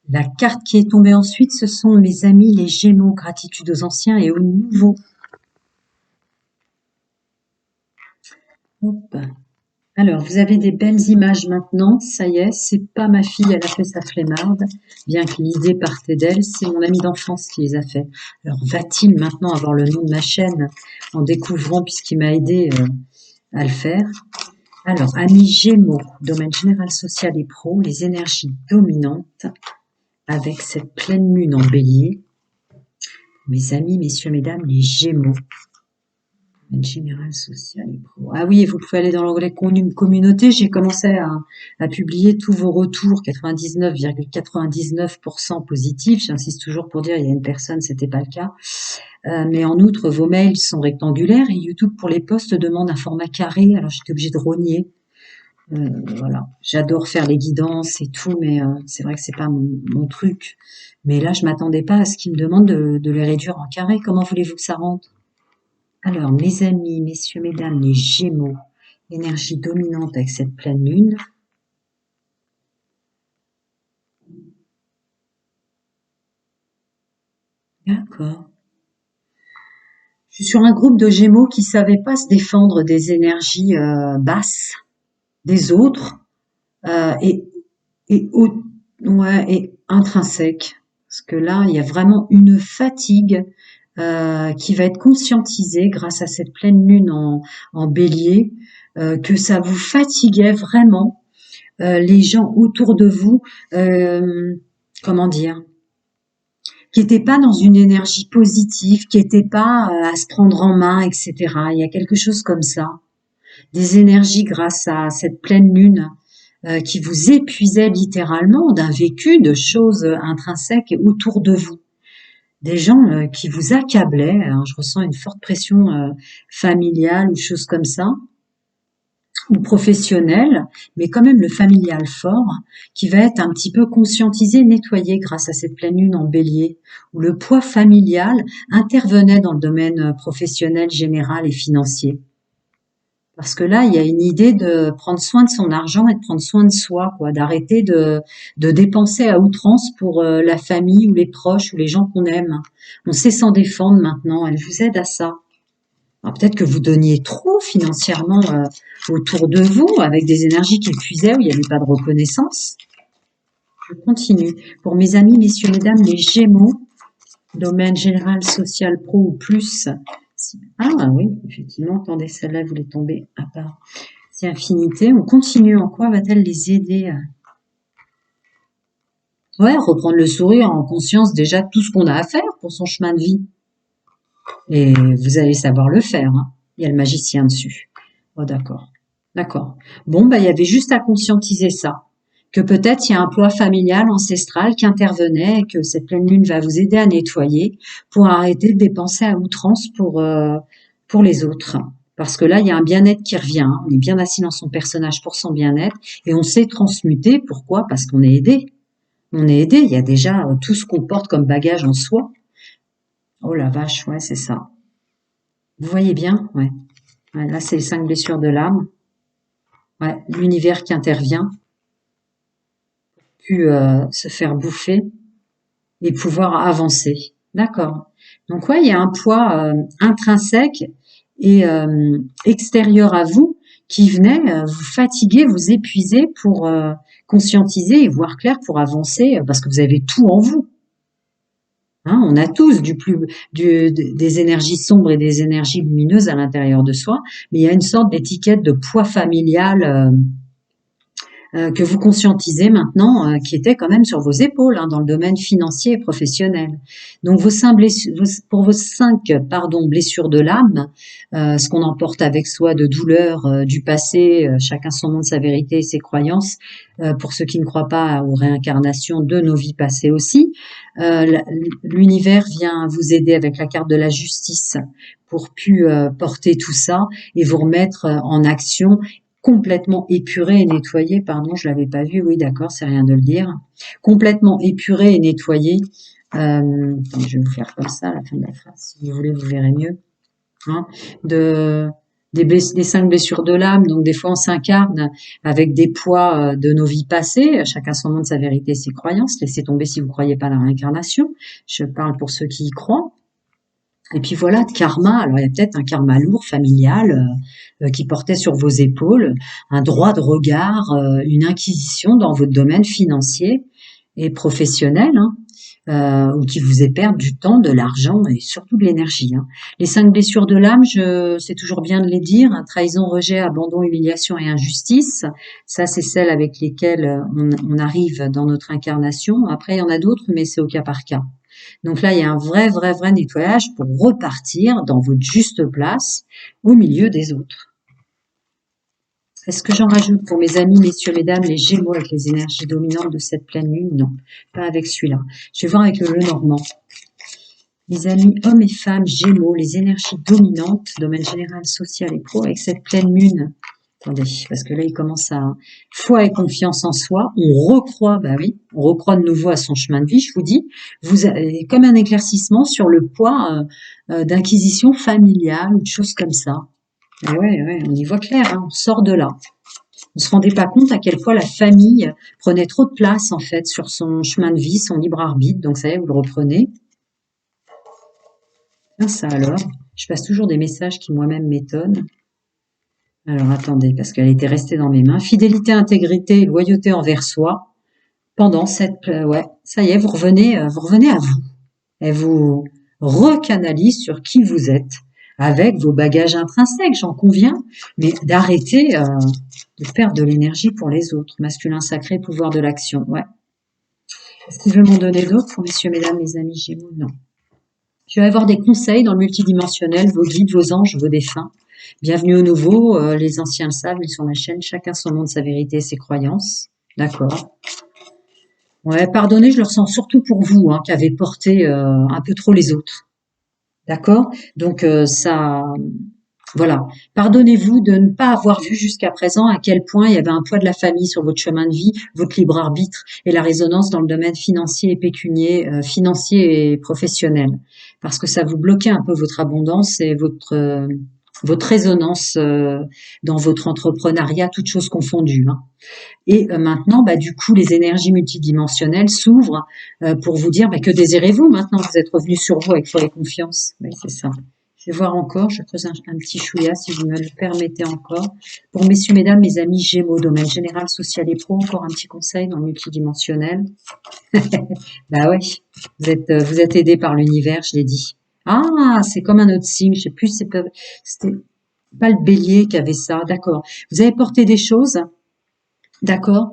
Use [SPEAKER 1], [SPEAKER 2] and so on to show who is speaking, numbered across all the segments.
[SPEAKER 1] La carte qui est tombée ensuite, ce sont mes amis les Gémeaux, gratitude aux anciens et aux nouveaux. Hop. Alors, vous avez des belles images maintenant, ça y est, c'est pas ma fille, elle a fait sa flemmarde, bien que l'idée partait d'elle, c'est mon ami d'enfance qui les a fait. Alors, va-t-il maintenant avoir le nom de ma chaîne en découvrant, puisqu'il m'a aidé à le faire? Alors, amis Gémeaux, domaine général, social et pro, les énergies dominantes, avec cette pleine lune en bélier. Mes amis, messieurs, mesdames, les Gémeaux. Général, social et pro. Ah oui, vous pouvez aller dans l'onglet communauté. J'ai commencé à publier tous vos retours, 99,99% positifs. J'insiste toujours pour dire, il y a une personne, c'était pas le cas. Mais en outre, vos mails sont rectangulaires et YouTube pour les posts demande un format carré. Alors j'étais obligée de rogner. Voilà. J'adore faire les guidances et tout, mais c'est vrai que c'est pas mon truc. Mais là, je m'attendais pas à ce qu'ils me demandent de les réduire en carré. Comment voulez-vous que ça rentre? Alors, mes amis, messieurs, mesdames, les Gémeaux, énergie dominante avec cette pleine lune. D'accord. Je suis sur un groupe de Gémeaux qui savaient pas se défendre des énergies basses des autres et et ouais, et intrinsèques. Parce que là, il y a vraiment une fatigue qui va être conscientisée grâce à cette pleine lune en bélier, que ça vous fatiguait vraiment. Les gens autour de vous, comment dire, qui n'étaient pas dans une énergie positive, qui n'étaient pas à se prendre en main, etc. Il y a quelque chose comme ça, des énergies grâce à cette pleine lune qui vous épuisaient littéralement d'un vécu, de choses intrinsèques autour de vous. Des gens qui vous accablaient. Alors, je ressens une forte pression familiale ou choses comme ça, ou professionnel, mais quand même le familial fort, qui va être un petit peu conscientisé, nettoyé grâce à cette pleine lune en bélier, où le poids familial intervenait dans le domaine professionnel, général et financier. Parce que là, il y a une idée de prendre soin de son argent et de prendre soin de soi, quoi, d'arrêter de dépenser à outrance pour la famille ou les proches ou les gens qu'on aime. On sait s'en défendre maintenant, elle vous aide à ça. Alors peut-être que vous donniez trop financièrement autour de vous, avec des énergies qui épuisaient, où il n'y avait pas de reconnaissance. Je continue. Pour mes amis, messieurs, mesdames, les Gémeaux, domaine général, social, pro ou plus. Ah oui, effectivement, attendez, celle-là voulait tomber à part. C'est infinité. On continue. En quoi va-t-elle les aider? Ouais, reprendre le sourire en conscience déjà de tout ce qu'on a à faire pour son chemin de vie. Et vous allez savoir le faire, hein. Il y a le magicien dessus. Oh, d'accord. D'accord. Bon, bah, il y avait juste à conscientiser ça. Que peut-être il y a un poids familial, ancestral qui intervenait et que cette pleine lune va vous aider à nettoyer pour arrêter de dépenser à outrance pour les autres. Parce que là, il y a un bien-être qui revient. On est bien assis dans son personnage pour son bien-être et on sait transmuter. Pourquoi? Parce qu'on est aidé. On est aidé. Il y a déjà tout ce qu'on porte comme bagage en soi. Oh la vache, ouais, c'est ça. Vous voyez bien? Ouais. Ouais, là, c'est les 5 blessures de l'âme. Ouais, l'univers qui intervient, pu se faire bouffer et pouvoir avancer. D'accord. Donc ouais, il y a un poids intrinsèque et extérieur à vous qui venait vous fatiguer, vous épuiser pour conscientiser et voir clair pour avancer parce que vous avez tout en vous. Hein, on a tous des énergies sombres et des énergies lumineuses à l'intérieur de soi, mais il y a une sorte d'étiquette de poids familial que vous conscientisez maintenant, qui était quand même sur vos épaules dans le domaine financier et professionnel. Donc pour vos 5 blessures de l'âme, ce qu'on emporte avec soi de douleurs du passé, chacun son monde, sa vérité et ses croyances, pour ceux qui ne croient pas aux réincarnations de nos vies passées aussi, l'univers vient vous aider avec la carte de la justice pour pu porter tout ça et vous remettre en action complètement épuré et nettoyé, pardon, je l'avais pas vu, oui d'accord, c'est rien de le dire, complètement épuré et nettoyé, attends, je vais vous faire comme ça à la fin de la phrase, si vous voulez, vous verrez mieux, hein, des 5 blessures de l'âme, donc des fois on s'incarne avec des poids de nos vies passées, chacun son monde, sa vérité, ses croyances, laissez tomber si vous croyez pas à la réincarnation, je parle pour ceux qui y croient. Et puis voilà, de karma, alors il y a peut-être un karma lourd, familial, qui portait sur vos épaules, un droit de regard, une inquisition dans votre domaine financier et professionnel, hein, ou qui vous est perdre du temps, de l'argent et surtout de l'énergie. Hein. Les 5 blessures de l'âme, c'est toujours bien de les dire, hein, trahison, rejet, abandon, humiliation et injustice. Ça, c'est celles avec lesquelles on arrive dans notre incarnation. Après, il y en a d'autres, mais c'est au cas par cas. Donc là, il y a un vrai nettoyage pour repartir dans votre juste place au milieu des autres. Est-ce que j'en rajoute pour mes amis, messieurs, mesdames, les Gémeaux avec les énergies dominantes de cette pleine lune? Non, pas avec celui-là. Je vais voir avec le Lenormand. Les amis, hommes et femmes, Gémeaux, les énergies dominantes, domaine général, social et pro, avec cette pleine lune. Attendez, parce que là, il commence à foi et confiance en soi. On recroit, bah oui, on recroit de nouveau à son chemin de vie. Je vous dis, vous avez comme un éclaircissement sur le poids d'inquisition familiale ou de choses comme ça. Et ouais, on y voit clair. Hein, on sort de là. On se rendait pas compte à quel point la famille prenait trop de place en fait sur son chemin de vie, son libre arbitre. Donc ça y est, vous le reprenez. Ah, ça alors, je passe toujours des messages qui moi-même m'étonnent. Alors attendez, parce qu'elle était restée dans mes mains. Fidélité, intégrité et loyauté envers soi. Pendant cette... ouais, ça y est, vous revenez à vous. Elle vous recanalise sur qui vous êtes. Avec vos bagages intrinsèques, j'en conviens. Mais d'arrêter de perdre de l'énergie pour les autres. Masculin sacré, pouvoir de l'action. Ouais. Est-ce qu'il veut m'en donner d'autres, messieurs, mesdames, les amis Gémeaux? Non. Je vais avoir des conseils dans le multidimensionnel, vos guides, vos anges, vos défunts. Bienvenue au nouveau, les anciens le savent, ils sont sur ma chaîne, chacun son monde, sa vérité et ses croyances. D'accord. Ouais, pardonnez, je le ressens surtout pour vous, hein, qui avez porté un peu trop les autres. D'accord. Donc ça, voilà. Pardonnez-vous de ne pas avoir vu jusqu'à présent à quel point il y avait un poids de la famille sur votre chemin de vie, votre libre arbitre et la résonance dans le domaine financier et pécunier, financier et professionnel. Parce que ça vous bloquait un peu votre abondance et votre résonance dans votre entrepreneuriat, toutes choses confondues. Hein. Et maintenant, bah, du coup, les énergies multidimensionnelles s'ouvrent pour vous dire bah, que désirez-vous maintenant? Vous êtes revenu sur vous avec foi et confiance. Oui, c'est ça. Je vais voir encore, je creuse un petit chouïa si vous me le permettez encore. Pour messieurs, mesdames, mes amis Gémeaux, domaine général, social et pro, encore un petit conseil dans le multidimensionnel. Bah ouais, vous êtes aidés par l'univers, je l'ai dit. Ah, c'est comme un autre signe, je sais plus, c'était pas le bélier qui avait ça, d'accord. Vous avez porté des choses. D'accord.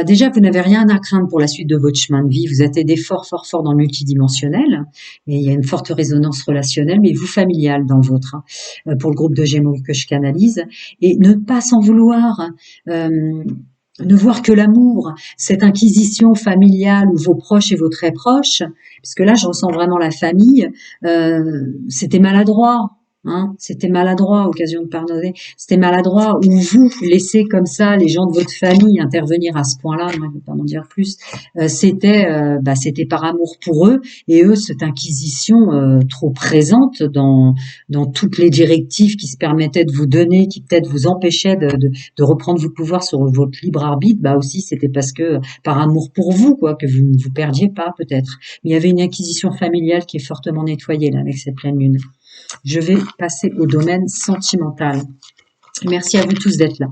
[SPEAKER 1] Déjà, vous n'avez rien à craindre pour la suite de votre chemin de vie. Vous êtes aidé fort dans le multidimensionnel. Et il y a une forte résonance relationnelle, mais vous familiale dans le vôtre, hein, pour le groupe de Gémeaux que je canalise. Et ne pas s'en vouloir. Ne voir que l'amour, cette inquisition familiale où vos proches et vos très proches, puisque là, je ressens vraiment la famille, c'était maladroit. Hein, c'était maladroit, occasion de pardonner, c'était maladroit, où vous laissez comme ça les gens de votre famille intervenir à ce point-là, moi, je ne vais pas m'en dire plus, c'était par amour pour eux, et eux, cette inquisition trop présente dans toutes les directives qui se permettaient de vous donner, qui peut-être vous empêchaient de reprendre vos pouvoirs sur votre libre arbitre, bah aussi c'était parce que par amour pour vous, quoi, que vous ne vous perdiez pas peut-être. Mais il y avait une inquisition familiale qui est fortement nettoyée là avec cette pleine lune. Je vais passer au domaine sentimental. Merci à vous tous d'être là.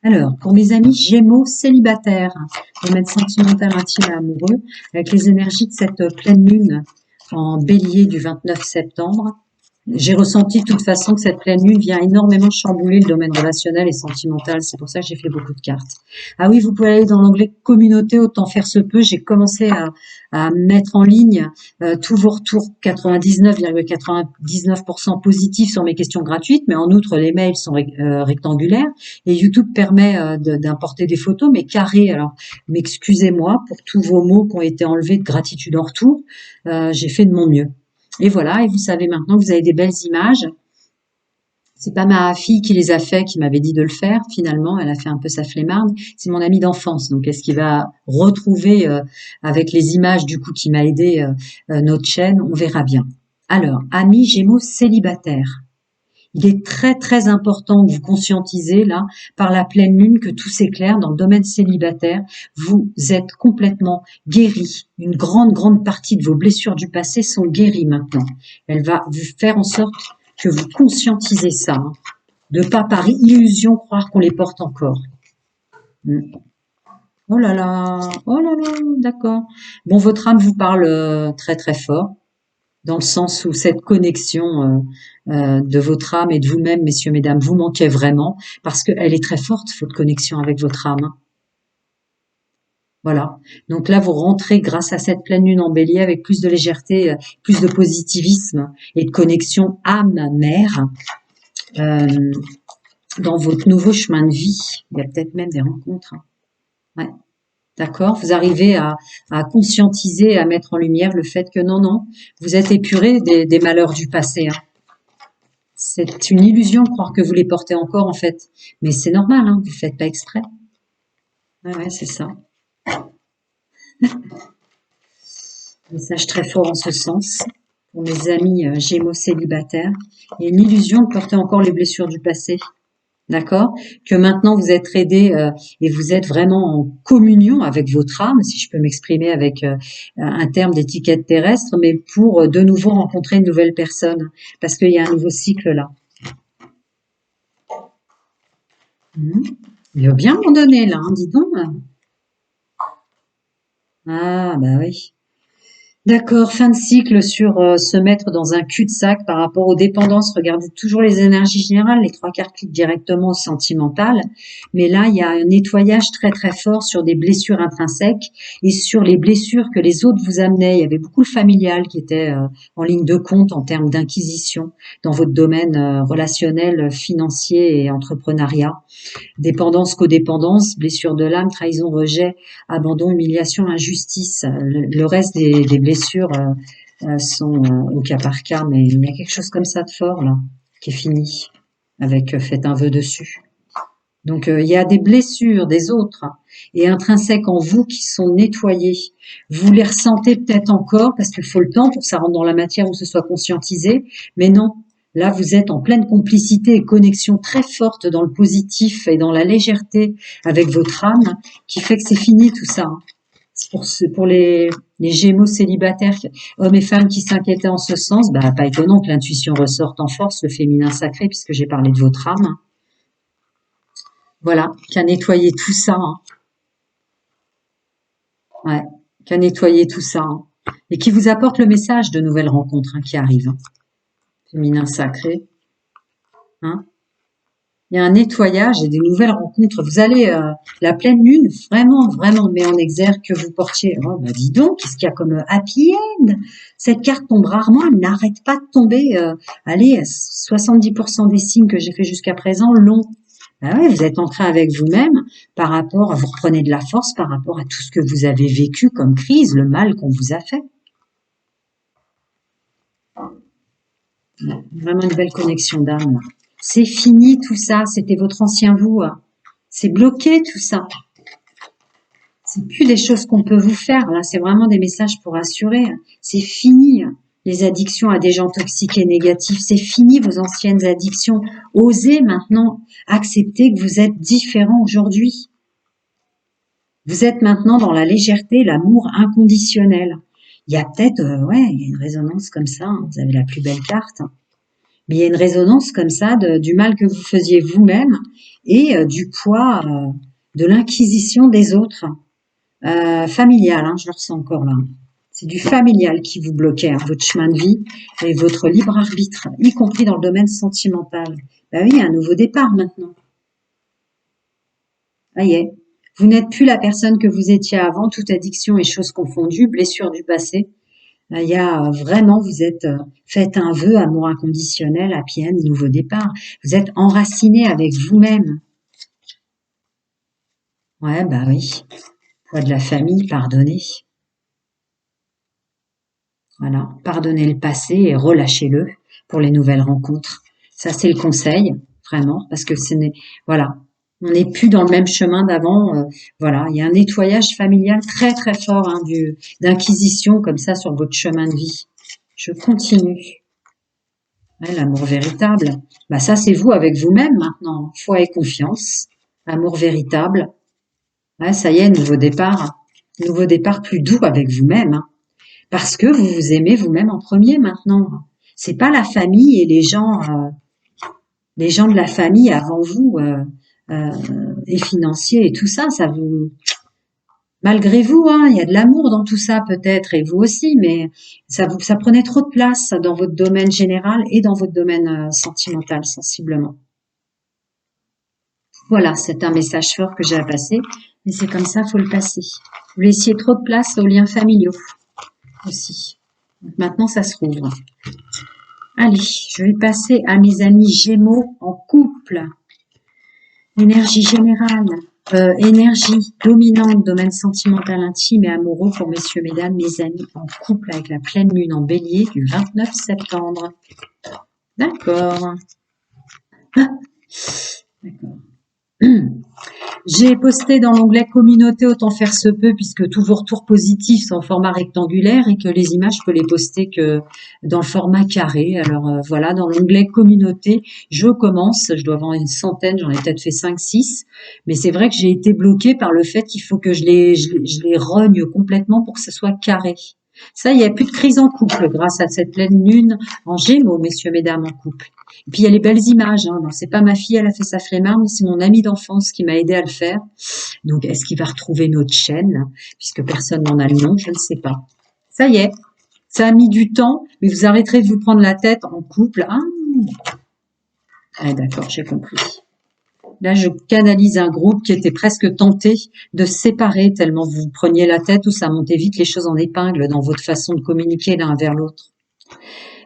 [SPEAKER 1] Alors, pour mes amis Gémeaux célibataires, domaine sentimental, intime et amoureux, avec les énergies de cette pleine lune en bélier du 29 septembre, j'ai ressenti de toute façon que cette pleine lune vient énormément chambouler le domaine relationnel et sentimental. C'est pour ça que j'ai fait beaucoup de cartes. Ah oui, vous pouvez aller dans l'onglet communauté, autant faire se peut. J'ai commencé à mettre en ligne tous vos retours 99,99% positifs sur mes questions gratuites. Mais en outre, les mails sont rectangulaires et YouTube permet d'importer des photos, mais carrées. Alors, m'excusez-moi pour tous vos mots qui ont été enlevés de gratitude en retour. J'ai fait de mon mieux. Et voilà, et vous savez maintenant que vous avez des belles images. C'est pas ma fille qui les a fait, qui m'avait dit de le faire. Finalement, elle a fait un peu sa flemmarde. C'est mon amie d'enfance. Donc, est-ce qu'il va retrouver avec les images du coup qui m'a aidé notre chaîne? On verra bien. Alors, amis Gémeaux célibataires. Il est très très important que vous conscientisez là, par la pleine lune, que tout s'éclaire dans le domaine célibataire. Vous êtes complètement guéri. Une grande grande partie de vos blessures du passé sont guéries maintenant. Elle va vous faire en sorte que vous conscientisez ça, hein, de pas par illusion croire qu'on les porte encore. Mm. Oh là là, d'accord. Bon, votre âme vous parle très très fort, dans le sens où cette connexion de votre âme et de vous-même, messieurs, mesdames, vous manquait vraiment, parce qu'elle est très forte, votre connexion avec votre âme. Voilà. Donc là, vous rentrez grâce à cette pleine lune en bélier avec plus de légèreté, plus de positivisme et de connexion âme-mère euh, dans votre nouveau chemin de vie. Il y a peut-être même des rencontres, hein. Ouais. D'accord? Vous arrivez à conscientiser, à mettre en lumière le fait que non, non, vous êtes épuré des malheurs du passé, hein. C'est une illusion de croire que vous les portez encore, en fait. Mais c'est normal, hein, vous ne faites pas exprès. Ouais, ouais, c'est ça. Message très fort en ce sens. Pour mes amis Gémeaux célibataires. Il y a une illusion de porter encore les blessures du passé. D'accord? Que maintenant vous êtes aidé et vous êtes vraiment en communion avec votre âme, si je peux m'exprimer avec un terme d'étiquette terrestre, mais pour de nouveau rencontrer une nouvelle personne, parce qu'il y a un nouveau cycle là. Il veut bien m'en donner là, hein, dis donc. Ah bah oui. D'accord, fin de cycle sur se mettre dans un cul-de-sac par rapport aux dépendances. Regardez toujours les énergies générales, les trois quarts cliquent directement au sentimental. Mais là, il y a un nettoyage très très fort sur des blessures intrinsèques et sur les blessures que les autres vous amenaient. Il y avait beaucoup le familial qui était en ligne de compte en termes d'inquisition dans votre domaine relationnel, financier et entrepreneuriat. Dépendance, codépendance, blessure de l'âme, trahison, rejet, abandon, humiliation, injustice. Le reste des blessures sont au cas par cas, mais il y a quelque chose comme ça de fort là, qui est fini, avec faites un vœu dessus. Donc il y a des blessures des autres et intrinsèques en vous qui sont nettoyées. Vous les ressentez peut-être encore parce qu'il faut le temps pour que ça rentre dans la matière où ce soit conscientisé, mais non. Là, vous êtes en pleine complicité et connexion très forte dans le positif et dans la légèreté avec votre âme qui fait que c'est fini tout ça, hein. C'est pour les Gémeaux célibataires, hommes et femmes qui s'inquiétaient en ce sens, bah, pas étonnant que l'intuition ressorte en force, le féminin sacré, puisque j'ai parlé de votre âme. Voilà, qu'à nettoyer tout ça, hein. Ouais, qu'à nettoyer tout ça, hein. Et qui vous apporte le message de nouvelles rencontres, hein, qui arrivent, hein. Féminin sacré, hein. Il y a un nettoyage et des nouvelles rencontres. Vous allez, la pleine lune, vraiment, vraiment met en exergue que vous portiez. Oh, bah dis donc, qu'est-ce qu'il y a comme happy end? Cette carte tombe rarement, elle n'arrête pas de tomber. Allez, 70% des signes que j'ai fait jusqu'à présent l'ont. Ah ouais, vous êtes ancré avec vous-même par rapport, vous reprenez de la force par rapport à tout ce que vous avez vécu comme crise, le mal qu'on vous a fait. Vraiment une belle connexion d'âme. C'est fini tout ça, c'était votre ancien vous. C'est bloqué tout ça. C'est plus des choses qu'on peut vous faire. Là, c'est vraiment des messages pour assurer. C'est fini les addictions à des gens toxiques et négatifs. C'est fini vos anciennes addictions. Osez maintenant accepter que vous êtes différent aujourd'hui. Vous êtes maintenant dans la légèreté, l'amour inconditionnel. Il y a peut-être, ouais, il y a une résonance comme ça, hein. Vous avez la plus belle carte. Mais il y a une résonance comme ça du mal que vous faisiez vous-même et du poids de l'inquisition des autres. Familial, hein, je le ressens encore là. C'est du familial qui vous bloquait, hein, votre chemin de vie et votre libre arbitre, y compris dans le domaine sentimental. Ben oui, il y a un nouveau départ maintenant. Ça y est. Vous n'êtes plus la personne que vous étiez avant, toute addiction et choses confondues, blessures du passé. Il y a vraiment, vous êtes, faites un vœu, amour inconditionnel, happy end, nouveau départ. Vous êtes enraciné avec vous-même. Ouais, bah oui. Poids de la famille, pardonnez. Voilà. Pardonnez le passé et relâchez-le pour les nouvelles rencontres. Ça, c'est le conseil, vraiment, parce que ce n'est, voilà. On n'est plus dans le même chemin d'avant. Voilà, il y a un nettoyage familial très très fort, hein, d'inquisition comme ça sur votre chemin de vie. Je continue. Ouais, l'amour véritable. Bah ça, c'est vous avec vous-même maintenant. Foi et confiance. Amour véritable. Ouais, ça y est, nouveau départ. Nouveau départ plus doux avec vous-même, hein. Parce que vous vous aimez vous-même en premier maintenant. C'est pas la famille et les gens de la famille avant vous, et financiers et tout ça, ça vous, malgré vous, hein, il y a de l'amour dans tout ça peut-être, et vous aussi, mais ça prenait trop de place dans votre domaine général et dans votre domaine sentimental, sensiblement. Voilà, c'est un message fort que j'ai à passer, mais c'est comme ça, faut le passer. Vous laissiez trop de place aux liens familiaux aussi. Donc maintenant, ça se rouvre. Allez, je vais passer à mes amis Gémeaux en couple. Énergie générale, énergie dominante, domaine sentimental, intime et amoureux pour messieurs, mesdames, mes amis en couple avec la pleine lune en bélier du 29 septembre. D'accord. D'accord. J'ai posté dans l'onglet communauté autant faire se peut puisque tous vos retours positifs sont en format rectangulaire et que les images je peux les poster que dans le format carré. Alors voilà, dans l'onglet communauté, je commence, je dois avoir une centaine, j'en ai peut-être fait 5, 6, mais c'est vrai que j'ai été bloquée par le fait qu'il faut que je les rogne complètement pour que ce soit carré. Ça, il n'y a plus de crise en couple grâce à cette pleine lune en Gémeaux, messieurs, mesdames, en couple. Et puis il y a les belles images, hein. C'est pas ma fille, elle a fait sa flemmarde, mais c'est mon ami d'enfance qui m'a aidé à le faire. Donc est-ce qu'il va retrouver notre chaîne, puisque personne n'en a le nom, je ne sais pas. Ça y est, ça a mis du temps, mais vous arrêterez de vous prendre la tête en couple. Ah d'accord, j'ai compris. Là, je canalise un groupe qui était presque tenté de se séparer tellement vous preniez la tête ou ça montait vite les choses en épingle dans votre façon de communiquer l'un vers l'autre.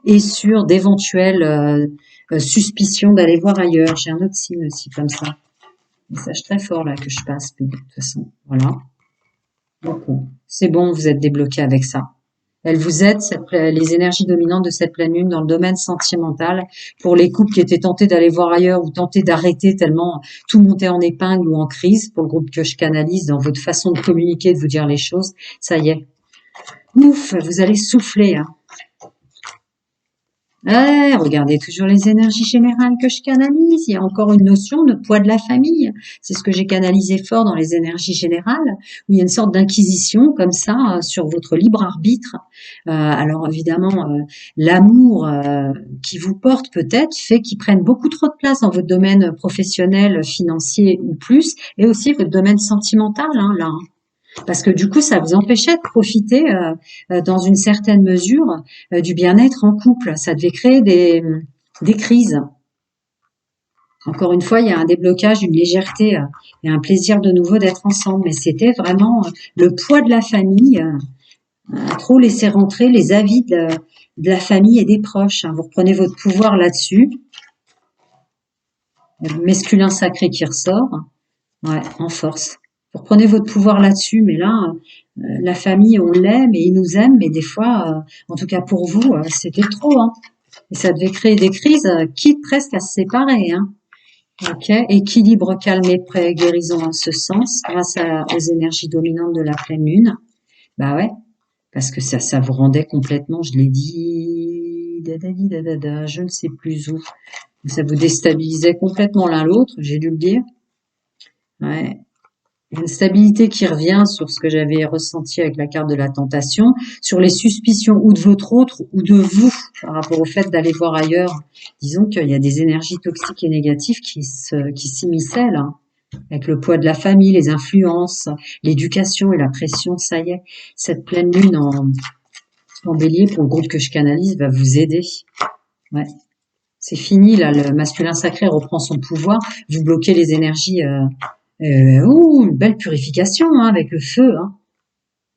[SPEAKER 1] Et sur d'éventuelles suspicions d'aller voir ailleurs. J'ai un autre signe aussi comme ça. Message très fort là que je passe, mais de toute façon, voilà. Donc, c'est bon, vous êtes débloqué avec ça. Elle vous aide, les énergies dominantes de cette pleine lune dans le domaine sentimental, pour les couples qui étaient tentés d'aller voir ailleurs ou tentés d'arrêter tellement tout montait en épingle ou en crise, pour le groupe que je canalise dans votre façon de communiquer, de vous dire les choses. Ça y est. Ouf, vous allez souffler, hein. Regardez toujours les énergies générales que je canalise. Il y a encore une notion de poids de la famille. C'est ce que j'ai canalisé fort dans les énergies générales, où il y a une sorte d'inquisition comme ça sur votre libre arbitre. Alors évidemment, l'amour qui vous porte peut-être fait qu'il prenne beaucoup trop de place dans votre domaine professionnel, financier ou plus, et aussi votre domaine sentimental, hein, là. Parce que du coup, ça vous empêchait de profiter dans une certaine mesure du bien-être en couple. Ça devait créer des crises. Encore une fois, il y a un déblocage, une légèreté et un plaisir de nouveau d'être ensemble. Mais c'était vraiment le poids de la famille, trop laisser rentrer les avis de la famille et des proches, hein. Vous reprenez votre pouvoir là-dessus. Le masculin sacré qui ressort, ouais, en force. Vous reprenez votre pouvoir là-dessus, mais là, la famille, on l'aime et ils nous aiment, mais des fois, en tout cas pour vous, c'était trop, hein. Et ça devait créer des crises, quitte presque à se séparer, hein. Ok, équilibre, calme et prêt, guérison en ce sens, grâce aux énergies dominantes de la pleine lune. Bah ouais, parce que ça vous rendait complètement, je l'ai dit, je ne sais plus où. Ça vous déstabilisait complètement l'un l'autre, j'ai dû le dire. Ouais. Une stabilité qui revient sur ce que j'avais ressenti avec la carte de la tentation, sur les suspicions ou de votre autre ou de vous par rapport au fait d'aller voir ailleurs. Disons qu'il y a des énergies toxiques et négatives qui s'immiscent là, avec le poids de la famille, les influences, l'éducation et la pression. Ça y est, cette pleine lune en bélier pour le groupe que je canalise va vous aider. Ouais. C'est fini là, le masculin sacré reprend son pouvoir. Vous bloquez les énergies. Une belle purification hein, avec le feu. Hein.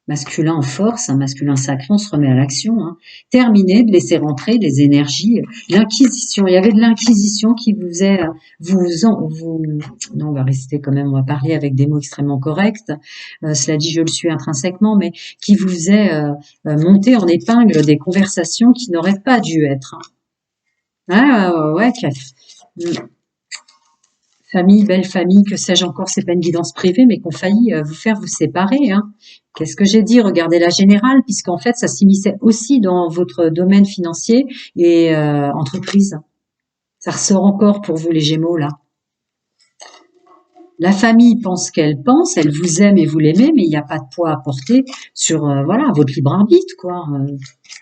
[SPEAKER 1] Masculin en force, un masculin sacré, on se remet à l'action. Hein. Terminé de laisser rentrer des énergies. L'inquisition, il y avait de l'inquisition qui vous faisait non, on va rester quand même, on va parler avec des mots extrêmement corrects. Cela dit, je le suis intrinsèquement, mais qui vous faisait monter en épingle des conversations qui n'auraient pas dû être. Hein. Ouais, famille, belle famille, que sais-je encore, c'est pas une guidance privée, mais qu'on failli vous faire vous séparer, hein. Qu'est-ce que j'ai dit? Regardez la générale, puisqu'en fait, ça s'immisçait aussi dans votre domaine financier et entreprise. Ça ressort encore pour vous, les Gémeaux, là. La famille pense qu'elle pense, elle vous aime et vous l'aimez, mais il n'y a pas de poids à porter sur voilà votre libre arbitre, quoi.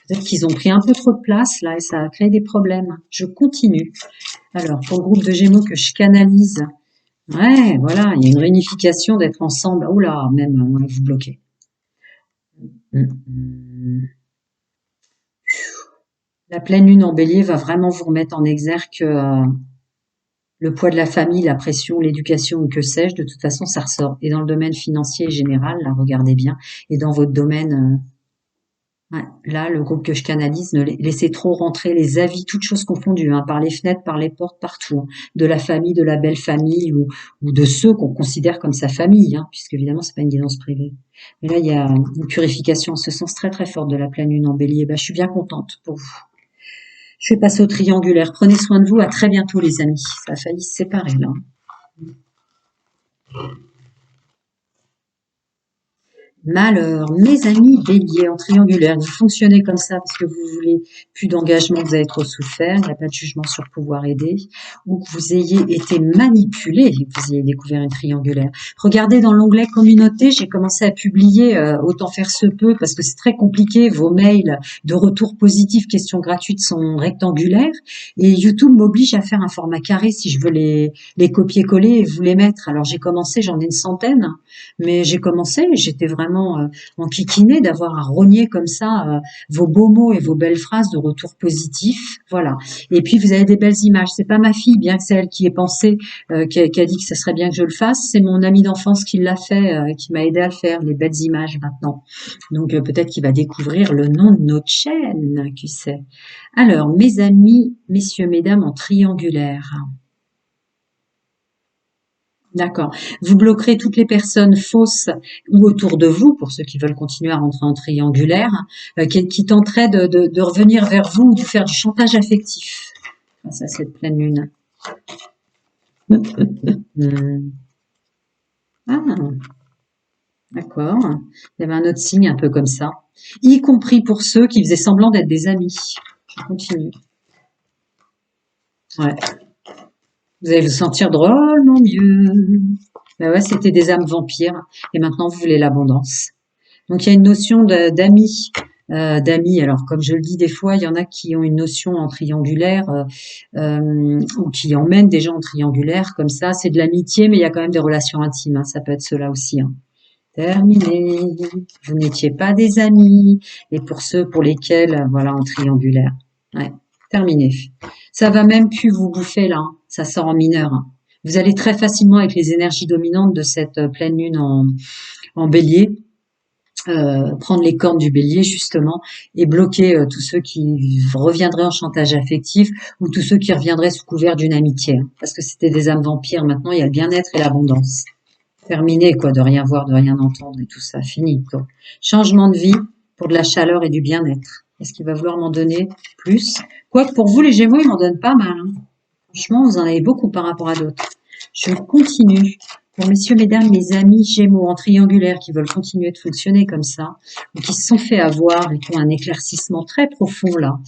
[SPEAKER 1] Peut-être qu'ils ont pris un peu trop de place là et ça a créé des problèmes. Je continue. Alors, pour le groupe de Gémeaux que je canalise, ouais, voilà, il y a une réunification d'être ensemble. Oh là, même vous bloquez. La pleine lune en Bélier va vraiment vous remettre en exergue le poids de la famille, la pression, l'éducation ou que sais-je, de toute façon, ça ressort. Et dans le domaine financier général, là, regardez bien, et dans votre domaine, ouais, là, le groupe que je canalise, ne laissez trop rentrer les avis, toutes choses confondues, hein, par les fenêtres, par les portes, partout, hein, de la famille, de la belle famille ou de ceux qu'on considère comme sa famille, hein, puisque évidemment, c'est pas une guidance privée. Mais là, il y a une purification en ce sens très très forte de la pleine lune en Bélier. Bah, je suis bien contente pour vous. Je vais passer au triangulaire. Prenez soin de vous. À très bientôt, les amis. Ça a failli se séparer, là. Malheur, mes amis béliers en triangulaire, vous fonctionnez comme ça parce que vous voulez plus d'engagement, vous avez trop souffert, il n'y a pas de jugement sur pouvoir aider, ou que vous ayez été manipulé et que vous ayez découvert une triangulaire. Regardez dans l'onglet communauté, j'ai commencé à publier autant faire se peut parce que c'est très compliqué, vos mails de retour positif, questions gratuites sont rectangulaires et YouTube m'oblige à faire un format carré si je veux les copier-coller et vous les mettre. Alors j'ai commencé, j'en ai une centaine, mais j'ai commencé, j'étais vraiment enquiquinée d'avoir à rogner comme ça vos beaux mots et vos belles phrases de retour positif. Voilà. Et puis vous avez des belles images. C'est pas ma fille, bien que c'est elle qui ait pensé, qui a dit que ça serait bien que je le fasse. C'est mon ami d'enfance qui l'a fait, qui m'a aidé à le faire. Les belles images maintenant. Donc peut-être qu'il va découvrir le nom de notre chaîne, qui sait. Alors mes amis, messieurs, mesdames en triangulaire. D'accord. Vous bloquerez toutes les personnes fausses ou autour de vous, pour ceux qui veulent continuer à rentrer en triangulaire, qui tenteraient de revenir vers vous ou de faire du chantage affectif grâce à cette pleine lune. Ah, d'accord. Il y avait un autre signe un peu comme ça. Y compris pour ceux qui faisaient semblant d'être des amis. Je continue. Ouais. Vous allez vous sentir drôlement mieux. Ben ouais, c'était des âmes vampires. Et maintenant, vous voulez l'abondance. Donc, il y a une notion d'amis. D'amis. Alors, comme je le dis des fois, il y en a qui ont une notion en triangulaire ou qui emmènent des gens en triangulaire comme ça. C'est de l'amitié, mais il y a quand même des relations intimes. Hein. Ça peut être cela aussi. Hein. Terminé. Vous n'étiez pas des amis. Et pour ceux pour lesquels, voilà, en triangulaire. Ouais. Terminé. Ça va même plus vous bouffer là. Hein. Ça sort en mineur. Hein. Vous allez très facilement avec les énergies dominantes de cette pleine lune en bélier. Prendre les cornes du bélier justement et bloquer tous ceux qui reviendraient en chantage affectif ou tous ceux qui reviendraient sous couvert d'une amitié. Hein, parce que c'était des âmes vampires, maintenant il y a le bien-être et l'abondance. Terminé quoi, de rien voir, de rien entendre et tout ça, fini quoi. Changement de vie pour de la chaleur et du bien-être. Est-ce qu'il va vouloir m'en donner plus? Quoique pour vous les Gémeaux, il m'en donne pas mal. Hein. Franchement, vous en avez beaucoup par rapport à d'autres. Je continue. Pour messieurs, mesdames, mes amis Gémeaux en triangulaire qui veulent continuer de fonctionner comme ça, ou qui se sont fait avoir et qui ont un éclaircissement très profond là,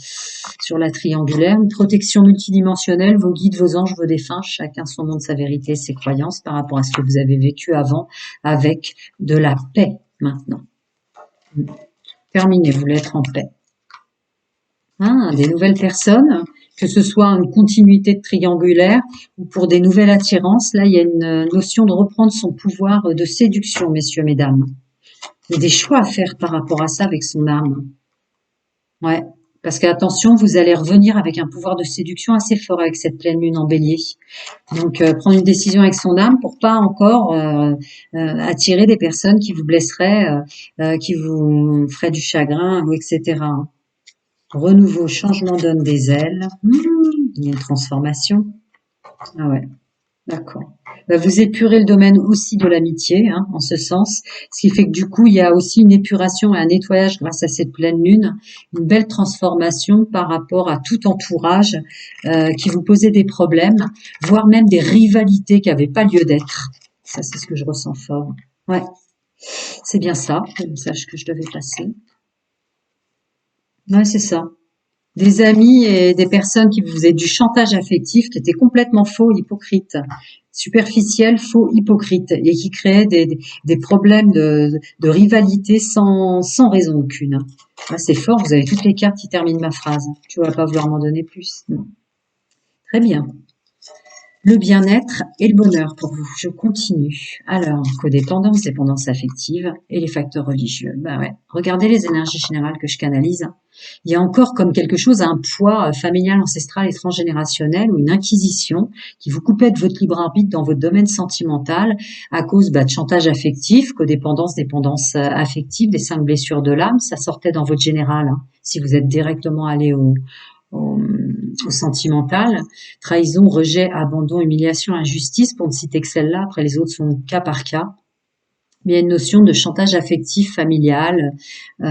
[SPEAKER 1] sur la triangulaire, une protection multidimensionnelle, vos guides, vos anges, vos défunts, chacun son nom de sa vérité, ses croyances par rapport à ce que vous avez vécu avant, avec de la paix maintenant. Terminez, vous voulez être en paix. Ah, des nouvelles personnes, que ce soit une continuité de triangulaire ou pour des nouvelles attirances. Là, il y a une notion de reprendre son pouvoir de séduction, messieurs, mesdames. Il y a des choix à faire par rapport à ça avec son âme. Ouais, parce qu'attention, vous allez revenir avec un pouvoir de séduction assez fort avec cette pleine lune en bélier. Donc, prendre une décision avec son âme pour pas encore attirer des personnes qui vous blesseraient, qui vous feraient du chagrin, etc. Renouveau, changement donne des ailes. Il y a une transformation. Ah ouais, d'accord. Vous épurez le domaine aussi de l'amitié, hein, en ce sens. Ce qui fait que du coup, il y a aussi une épuration et un nettoyage grâce à cette pleine lune. Une belle transformation par rapport à tout entourage qui vous posait des problèmes, voire même des rivalités qui n'avaient pas lieu d'être. Ça, c'est ce que je ressens fort. Ouais. C'est bien ça, le message que je devais passer. Ouais, c'est ça. Des amis et des personnes qui vous faisaient du chantage affectif qui était complètement faux, hypocrite, superficiel, faux, hypocrite, et qui créaient des problèmes de rivalité sans raison aucune. Ah, c'est fort, vous avez toutes les cartes qui terminent ma phrase. Tu vas pas vouloir m'en donner plus. Non. Très bien. Le bien-être et le bonheur pour vous. Je continue. Alors, codépendance, dépendance affective et les facteurs religieux. Ben ouais. Regardez les énergies générales que je canalise. Il y a encore comme quelque chose, un poids familial, ancestral et transgénérationnel ou une inquisition qui vous coupait de votre libre arbitre dans votre domaine sentimental à cause de chantage affectif, codépendance, dépendance affective, des 5 blessures de l'âme. Ça sortait dans votre général. Hein, si vous êtes directement allé au, au sentimental, trahison, rejet, abandon, humiliation, injustice, pour ne citer que celle-là, après les autres sont cas par cas. Mais il y a une notion de chantage affectif familial,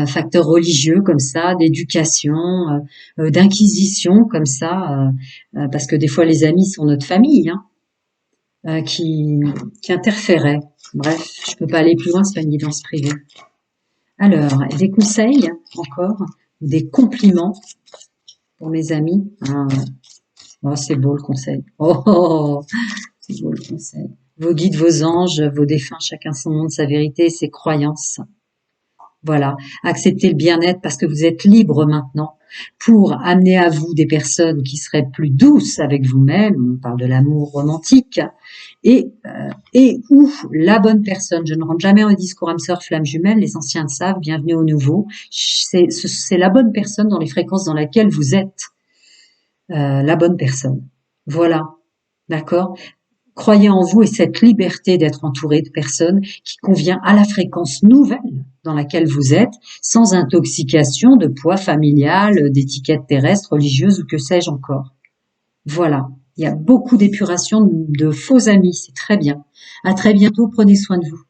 [SPEAKER 1] facteur religieux comme ça, d'éducation, d'inquisition comme ça, parce que des fois les amis sont notre famille, hein, qui interféraient. Bref, je peux pas aller plus loin, c'est pas une guidance privée. Alors, des conseils encore, des compliments pour mes amis. Ah, oh, c'est beau le conseil. Oh, oh, oh, c'est beau le conseil. Vos guides, vos anges, vos défunts, chacun son monde, sa vérité et ses croyances. Voilà. Acceptez le bien-être parce que vous êtes libre maintenant pour amener à vous des personnes qui seraient plus douces avec vous-même. On parle de l'amour romantique et ou la bonne personne. Je ne rentre jamais en discours âme sœur, flamme jumelle. Les anciens le savent. Bienvenue aux nouveaux. C'est la bonne personne dans les fréquences dans lesquelles vous êtes. La bonne personne. Voilà. D'accord? Croyez en vous et cette liberté d'être entouré de personnes qui convient à la fréquence nouvelle dans laquelle vous êtes, sans intoxication de poids familial, d'étiquettes terrestres, religieuses ou que sais-je encore. Voilà. Il y a beaucoup d'épuration de faux amis, c'est très bien. À très bientôt, prenez soin de vous.